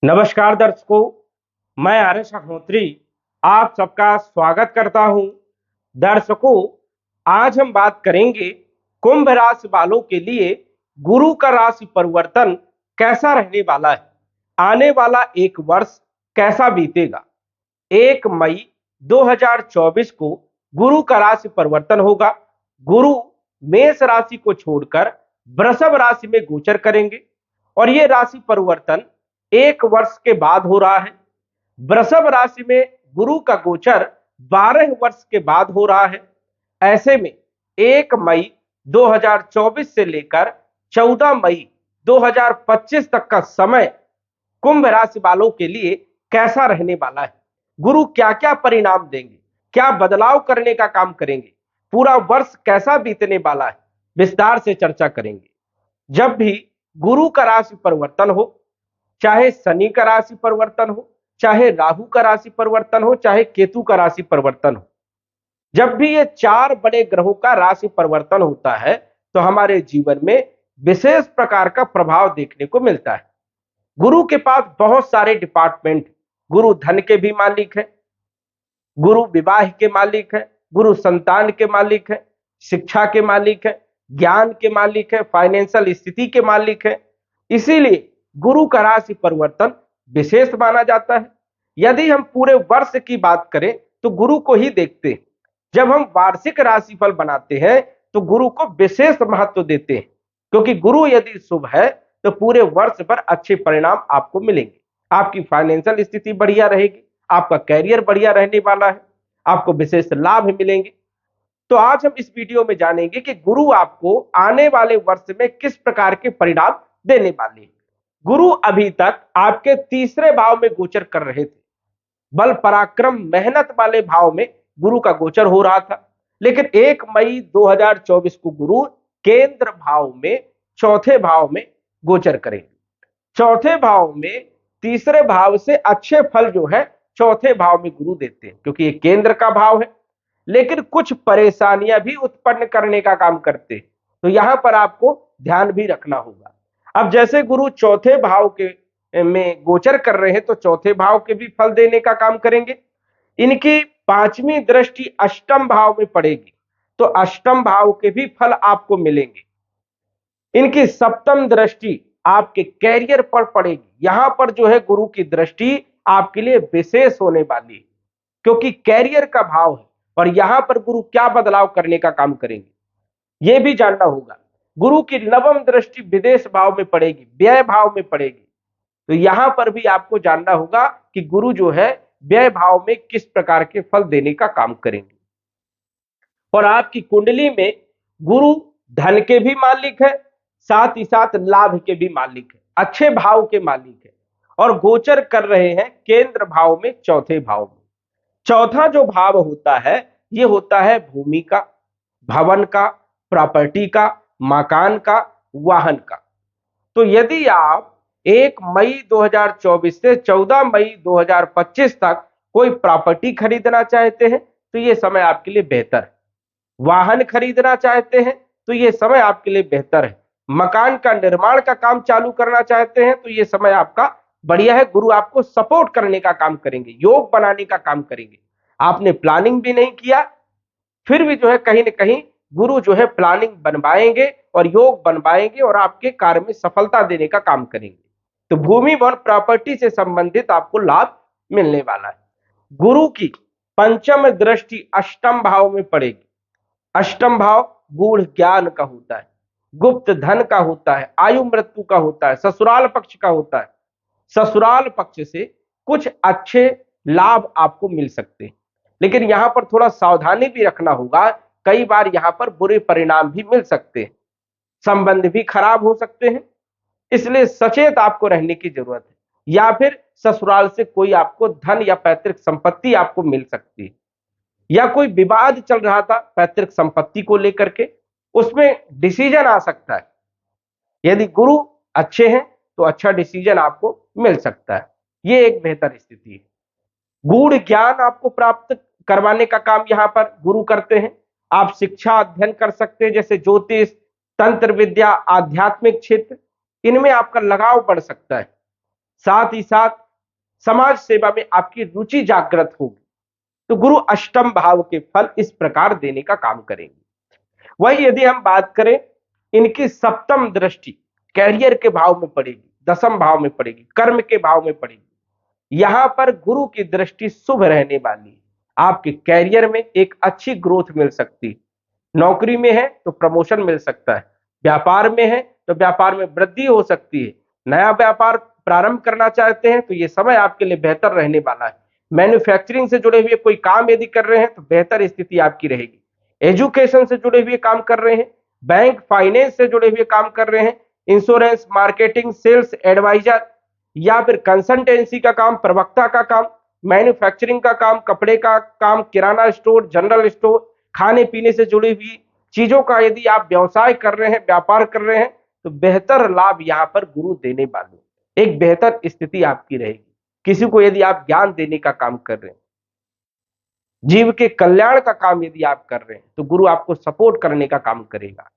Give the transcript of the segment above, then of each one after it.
नमस्कार दर्शकों, मैं आर्यश अग्निहोत्री आप सबका स्वागत करता हूं। दर्शकों, आज हम बात करेंगे कुंभ राशि वालों के लिए गुरु का राशि परिवर्तन कैसा रहने वाला है। आने वाला एक वर्ष कैसा बीतेगा। 1 मई 2024 को गुरु का राशि परिवर्तन होगा। गुरु मेष राशि को छोड़कर वृषभ राशि में गोचर करेंगे और यह राशि परिवर्तन 1 वर्ष के बाद हो रहा है। वृषभ राशि में गुरु का गोचर 12 वर्ष के बाद हो रहा है। ऐसे में 1 मई 2024 से लेकर 14 मई 2025 तक का समय कुंभ राशि वालों के लिए कैसा रहने वाला है। गुरु क्या क्या परिणाम देंगे, क्या बदलाव करने का काम करेंगे, पूरा वर्ष कैसा बीतने वाला है, विस्तार से चर्चा करेंगे। जब भी गुरु का राशि परिवर्तन हो, चाहे शनि का राशि परिवर्तन हो, चाहे राहु का राशि परिवर्तन हो, चाहे केतु का राशि परिवर्तन हो, जब भी ये 4 बड़े ग्रहों का राशि परिवर्तन होता है तो हमारे जीवन में विशेष प्रकार का प्रभाव देखने को मिलता है। गुरु के पास बहुत सारे डिपार्टमेंट, गुरु धन के भी मालिक है, गुरु विवाह के मालिक है, गुरु संतान के मालिक है, शिक्षा के मालिक है, ज्ञान के मालिक है, फाइनेंशियल स्थिति के मालिक है। इसीलिए गुरु का राशि परिवर्तन विशेष माना जाता है। यदि हम पूरे वर्ष की बात करें तो गुरु को ही देखते हैं। जब हम वार्षिक राशिफल बनाते हैं तो गुरु को विशेष महत्व देते हैं, क्योंकि गुरु यदि शुभ है तो पूरे वर्ष भर अच्छे परिणाम आपको मिलेंगे। आपकी फाइनेंशियल स्थिति बढ़िया रहेगी, आपका कैरियर बढ़िया रहने वाला है, आपको विशेष लाभ मिलेंगे। तो आज हम इस वीडियो में जानेंगे कि गुरु आपको आने वाले वर्ष में किस प्रकार के परिणाम देने वाले हैं। गुरु अभी तक आपके तीसरे भाव में गोचर कर रहे थे। बल पराक्रम मेहनत वाले भाव में गुरु का गोचर हो रहा था, लेकिन 1 मई 2024 को गुरु केंद्र भाव में चौथे भाव में गोचर करेंगे। चौथे भाव में तीसरे भाव से अच्छे फल जो है चौथे भाव में गुरु देते हैं, क्योंकि ये केंद्र का भाव है, लेकिन कुछ परेशानियां भी उत्पन्न करने का काम करते हैं। तो यहां पर आपको ध्यान भी रखना होगा। अब जैसे गुरु चौथे भाव के में गोचर कर रहे हैं तो चौथे भाव के भी फल देने का काम करेंगे। इनकी 5वीं दृष्टि अष्टम भाव में पड़ेगी तो अष्टम भाव के भी फल आपको मिलेंगे। इनकी 7वीं दृष्टि आपके कैरियर पर पड़ेगी। यहां पर जो है गुरु की दृष्टि आपके लिए विशेष होने वाली है, क्योंकि कैरियर का भाव है और यहां पर गुरु क्या बदलाव करने का काम करेंगे यह भी जानना होगा। गुरु की 9वीं दृष्टि विदेश भाव में पड़ेगी, व्यय भाव में पड़ेगी। तो यहां पर भी आपको जानना होगा कि गुरु जो है व्यय भाव में किस प्रकार के फल देने का काम करेंगे। और आपकी कुंडली में गुरु धन के भी मालिक है, साथ ही साथ लाभ के भी मालिक है, अच्छे भाव के मालिक है और गोचर कर रहे हैं केंद्र भाव में चौथे भाव में। चौथा जो भाव होता है ये होता है भूमि का, भवन का, प्रॉपर्टी का, मकान का, वाहन का। तो यदि आप 1 मई 2024 से 14 मई 2025 तक कोई प्रॉपर्टी खरीदना चाहते हैं तो यह समय आपके लिए बेहतर है। वाहन खरीदना चाहते हैं तो यह समय आपके लिए बेहतर है। मकान का निर्माण का काम चालू करना चाहते हैं तो यह समय आपका बढ़िया है। गुरु आपको सपोर्ट करने का काम करेंगे, योग बनाने का काम करेंगे। आपने प्लानिंग भी नहीं किया फिर भी जो है कहीं ना कहीं गुरु जो है प्लानिंग बनवाएंगे और योग बनवाएंगे और आपके कार्य में सफलता देने का काम करेंगे। तो भूमि वन प्रॉपर्टी से संबंधित आपको लाभ मिलने वाला है। गुरु की 5वीं दृष्टि अष्टम भाव में पड़ेगी। अष्टम भाव गूढ़ ज्ञान का होता है, गुप्त धन का होता है, आयु मृत्यु का होता है, ससुराल पक्ष का होता है। ससुराल पक्ष से कुछ अच्छे लाभ आपको मिल सकते हैं, लेकिन यहां पर थोड़ा सावधानी भी रखना होगा। कई बार यहां पर बुरे परिणाम भी मिल सकते हैं, संबंध भी खराब हो सकते हैं, इसलिए सचेत आपको रहने की जरूरत है। या फिर ससुराल से कोई आपको धन या पैतृक संपत्ति आपको मिल सकती है, या कोई विवाद चल रहा था पैतृक संपत्ति को लेकर के, उसमें डिसीजन आ सकता है। यदि गुरु अच्छे हैं तो अच्छा डिसीजन आपको मिल सकता है। यह एक बेहतर स्थिति है। गूढ़ ज्ञान आपको प्राप्त करवाने का काम यहां पर गुरु करते हैं। आप शिक्षा अध्ययन कर सकते हैं, जैसे ज्योतिष, तंत्र विद्या, आध्यात्मिक क्षेत्र, इनमें आपका लगाव बढ़ सकता है। साथ ही साथ समाज सेवा में आपकी रुचि जागृत होगी। तो गुरु अष्टम भाव के फल इस प्रकार देने का काम करेंगे। वही यदि हम बात करें, इनकी सप्तम दृष्टि कैरियर के भाव में पड़ेगी, दसम भाव में पड़ेगी, कर्म के भाव में पड़ेगी। यहां पर गुरु की दृष्टि शुभ रहने वाली है। आपके कैरियर में एक अच्छी ग्रोथ मिल सकती है। नौकरी में है तो प्रमोशन मिल सकता है, व्यापार में है तो व्यापार में वृद्धि हो सकती है। नया व्यापार प्रारंभ करना चाहते हैं तो यह समय आपके लिए बेहतर रहने वाला है। मैन्युफैक्चरिंग से जुड़े हुए कोई काम यदि कर रहे हैं तो बेहतर स्थिति आपकी रहेगी। एजुकेशन से जुड़े हुए काम कर रहे हैं, बैंक फाइनेंस से जुड़े हुए काम कर रहे हैं, इंश्योरेंस, मार्केटिंग, सेल्स, एडवाइजर या फिर कंसल्टेंसी का काम, प्रवक्ता का काम, मैन्युफैक्चरिंग का काम, कपड़े का काम, किराना स्टोर, जनरल स्टोर, खाने पीने से जुड़ी हुई चीजों का यदि आप व्यवसाय कर रहे हैं, व्यापार कर रहे हैं तो बेहतर लाभ यहां पर गुरु देने वाले, एक बेहतर स्थिति आपकी रहेगी। किसी को यदि आप ज्ञान देने का काम कर रहे हैं, जीव के कल्याण का काम यदि आप कर रहे हैं तो गुरु आपको सपोर्ट करने का काम करेगा।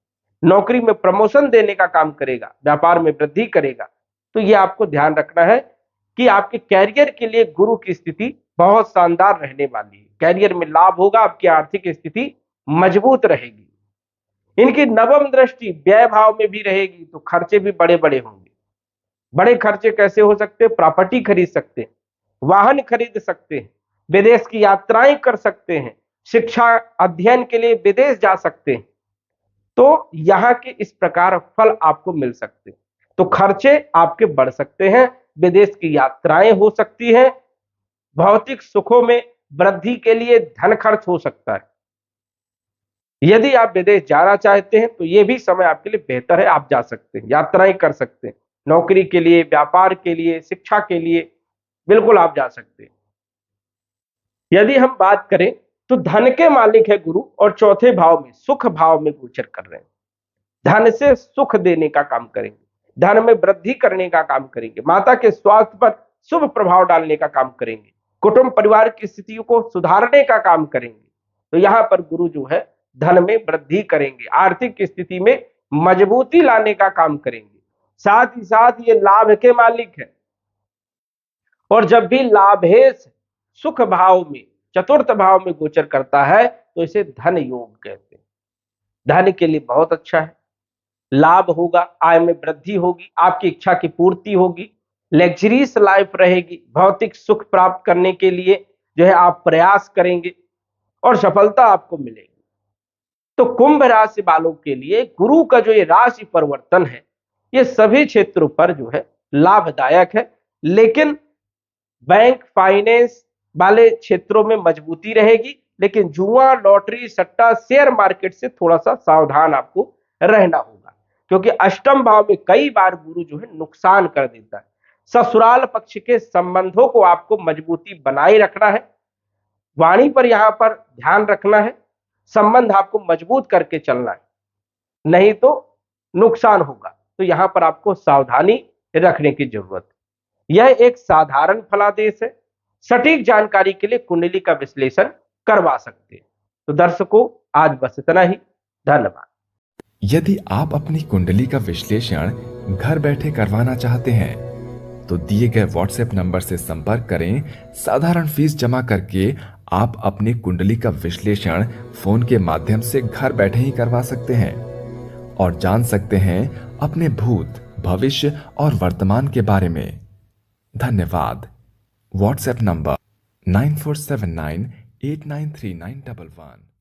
नौकरी में प्रमोशन देने का काम करेगा, व्यापार में वृद्धि करेगा। तो यह आपको ध्यान रखना है कि आपके कैरियर के लिए गुरु की स्थिति बहुत शानदार रहने वाली है। कैरियर में लाभ होगा, आपकी आर्थिक स्थिति मजबूत रहेगी। इनकी नवम दृष्टि व्यय भाव में भी रहेगी तो खर्चे भी बड़े बड़े होंगे। बड़े खर्चे कैसे हो सकते हैं? प्रॉपर्टी खरीद सकते हैं, वाहन खरीद सकते हैं, विदेश की यात्राएं कर सकते हैं, शिक्षा अध्ययन के लिए विदेश जा सकते हैं। तो यहां के इस प्रकार फल आपको मिल सकते हैं। तो खर्चे आपके बढ़ सकते हैं, विदेश की यात्राएं हो सकती हैं, भौतिक सुखों में वृद्धि के लिए धन खर्च हो सकता है। यदि आप विदेश जाना चाहते हैं तो यह भी समय आपके लिए बेहतर है, आप जा सकते हैं, यात्राएं कर सकते हैं, नौकरी के लिए, व्यापार के लिए, शिक्षा के लिए बिल्कुल आप जा सकते हैं। यदि हम बात करें तो धन के मालिक है गुरु और चौथे भाव में, सुख भाव में गोचर कर रहे हैं। धन से सुख देने का काम करेंगे, धन में वृद्धि करने का काम करेंगे, माता के स्वास्थ्य पर शुभ प्रभाव डालने का काम करेंगे, कुटुंब परिवार की स्थितियों को सुधारने का काम करेंगे। तो यहां पर गुरु जो है धन में वृद्धि करेंगे, आर्थिक स्थिति में मजबूती लाने का काम करेंगे। साथ ही साथ ये लाभ के मालिक है और जब भी लाभेश सुख भाव में, चतुर्थ भाव में गोचर करता है तो इसे धन योग कहते हैं। धन के लिए बहुत अच्छा है, लाभ होगा, आय में वृद्धि होगी, आपकी इच्छा की पूर्ति होगी, लग्जरीज लाइफ रहेगी, भौतिक सुख प्राप्त करने के लिए जो है आप प्रयास करेंगे और सफलता आपको मिलेगी। तो कुंभ राशि वालों के लिए गुरु का जो ये राशि परिवर्तन है ये सभी क्षेत्रों पर जो है लाभदायक है, लेकिन बैंक फाइनेंस वाले क्षेत्रों में मजबूती रहेगी, लेकिन जुआ, लॉटरी, सट्टा, शेयर मार्केट से थोड़ा सा सावधान आपको रहना होगा, क्योंकि अष्टम भाव में कई बार गुरु जो है नुकसान कर देता है। ससुराल पक्ष के संबंधों को आपको मजबूती बनाए रखना है, वाणी पर यहां पर ध्यान रखना है, संबंध आपको मजबूत करके चलना है, नहीं तो नुकसान होगा। तो यहां पर आपको सावधानी रखने की जरूरत है। यह एक साधारण फलादेश है, सटीक जानकारी के लिए कुंडली का विश्लेषण करवा सकते हैं। तो दर्शकों, आज बस इतना ही। धन्यवाद। यदि आप अपनी कुंडली का विश्लेषण घर बैठे करवाना चाहते हैं तो दिए गए व्हाट्सएप नंबर से संपर्क करें। साधारण फीस जमा करके आप अपनी कुंडली का विश्लेषण फोन के माध्यम से घर बैठे ही करवा सकते हैं और जान सकते हैं अपने भूत, भविष्य और वर्तमान के बारे में। धन्यवाद। WhatsApp number 9479893911।